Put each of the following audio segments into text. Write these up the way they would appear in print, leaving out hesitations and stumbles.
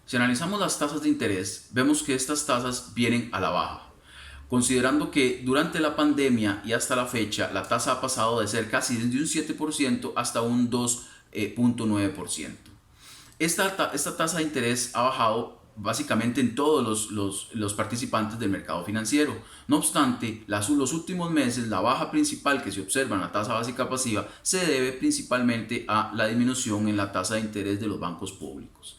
Si analizamos las tasas de interés, vemos que estas tasas vienen a la baja, considerando que durante la pandemia y hasta la fecha la tasa ha pasado de ser casi desde un 7% hasta un 2,9%. Esta tasa de interés ha bajado básicamente en todos los participantes del mercado financiero. No obstante, los últimos meses la baja principal que se observa en la tasa básica pasiva se debe principalmente a la disminución en la tasa de interés de los bancos públicos.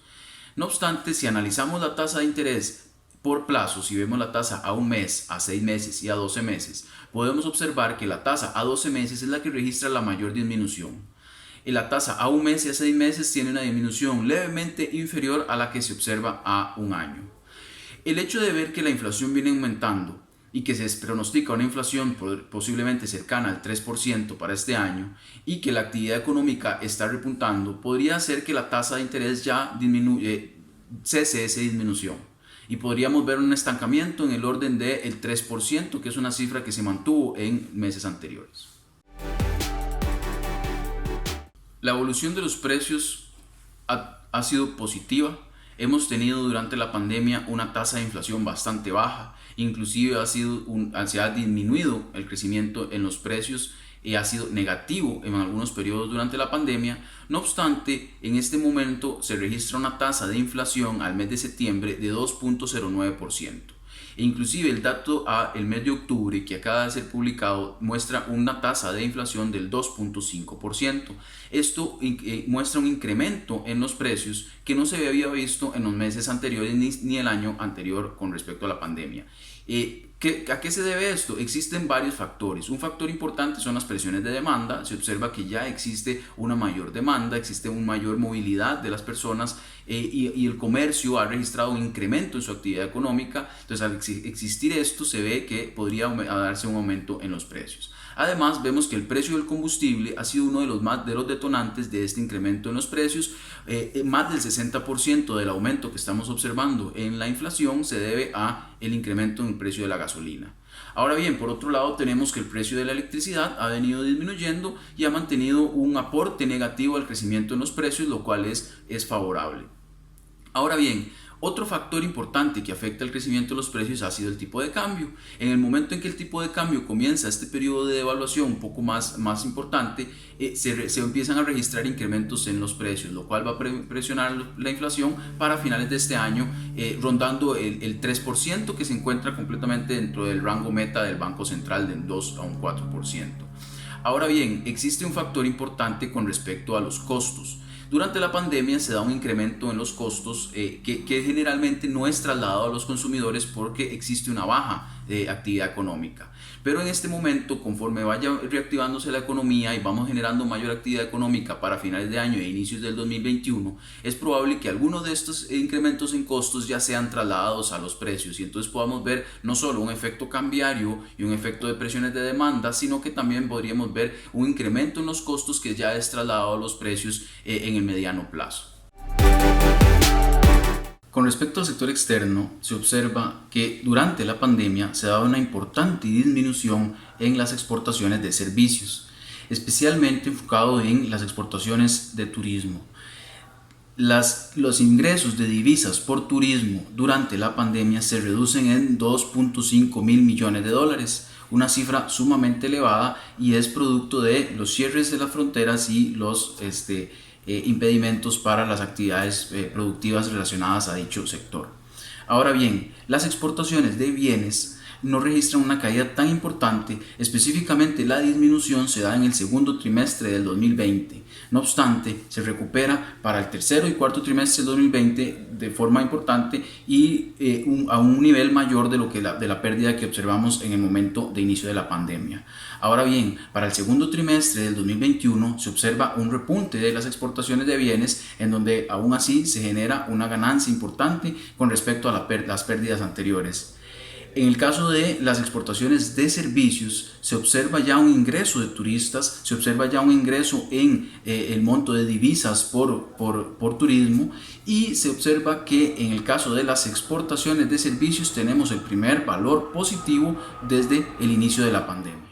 No obstante, si analizamos la tasa de interés por plazo, si vemos la tasa a un mes, a 6 meses y a 12 meses, podemos observar que la tasa a 12 meses es la que registra la mayor disminución. Y la tasa a un mes y a 6 meses tiene una disminución levemente inferior a la que se observa a un año. El hecho de ver que la inflación viene aumentando y que se pronostica una inflación posiblemente cercana al 3% para este año y que la actividad económica está repuntando, podría hacer que la tasa de interés ya cese esa disminución y podríamos ver un estancamiento en el orden del 3%, que es una cifra que se mantuvo en meses anteriores. La evolución de los precios ha sido positiva. Hemos tenido durante la pandemia una tasa de inflación bastante baja, inclusive se ha disminuido el crecimiento en los precios y ha sido negativo en algunos periodos durante la pandemia. No obstante, en este momento se registra una tasa de inflación al mes de septiembre de 2,09%. E inclusive el dato el mes de octubre que acaba de ser publicado muestra una tasa de inflación del 2,5%. Esto muestra un incremento en los precios que no se había visto en los meses anteriores ni el año anterior con respecto a la pandemia. ¿A qué se debe esto? Existen varios factores. Un factor importante son las presiones de demanda. Se observa que ya existe una mayor demanda, existe una mayor movilidad de las personas y el comercio ha registrado un incremento en su actividad económica. Entonces, al existir esto, se ve que podría darse un aumento en los precios. Además, vemos que el precio del combustible ha sido uno de los detonantes de este incremento en los precios. Más del 60% del aumento que estamos observando en la inflación se debe a el incremento en el precio de la gasolina. Ahora bien, por otro lado tenemos que el precio de la electricidad ha venido disminuyendo y ha mantenido un aporte negativo al crecimiento en los precios, lo cual es favorable. Ahora bien, otro factor importante que afecta el crecimiento de los precios ha sido el tipo de cambio. En el momento en que el tipo de cambio comienza este periodo de devaluación un poco más importante, se empiezan a registrar incrementos en los precios, lo cual va a presionar la inflación para finales de este año, rondando el 3%, que se encuentra completamente dentro del rango meta del Banco Central del 2 a un 4%. Ahora bien, existe un factor importante con respecto a los costos. Durante la pandemia se da un incremento en los costos que generalmente no es trasladado a los consumidores porque existe una baja de actividad económica. Pero en este momento, conforme vaya reactivándose la economía y vamos generando mayor actividad económica para finales de año e inicios del 2021, es probable que algunos de estos incrementos en costos ya sean trasladados a los precios y entonces podamos ver no solo un efecto cambiario y un efecto de presiones de demanda, sino que también podríamos ver un incremento en los costos que ya es trasladado a los precios en el mediano plazo. Con respecto al sector externo, se observa que durante la pandemia se ha dado una importante disminución en las exportaciones de servicios, especialmente enfocado en las exportaciones de turismo. Los ingresos de divisas por turismo durante la pandemia se reducen en 2,5 mil millones de dólares, una cifra sumamente elevada y es producto de los cierres de las fronteras y los impedimentos para las actividades productivas relacionadas a dicho sector. Ahora bien, las exportaciones de bienes no registran una caída tan importante, específicamente la disminución se da en el segundo trimestre del 2020. No obstante, se recupera para el tercero y cuarto trimestre del 2020 de forma importante y a un nivel mayor de la pérdida que observamos en el momento de inicio de la pandemia. Ahora bien, para el segundo trimestre del 2021 se observa un repunte de las exportaciones de bienes en donde aún así se genera una ganancia importante con respecto a las pérdidas anteriores. En el caso de las exportaciones de servicios, se observa ya un ingreso de turistas, se observa ya un ingreso en el monto de divisas por turismo y se observa que en el caso de las exportaciones de servicios tenemos el primer valor positivo desde el inicio de la pandemia.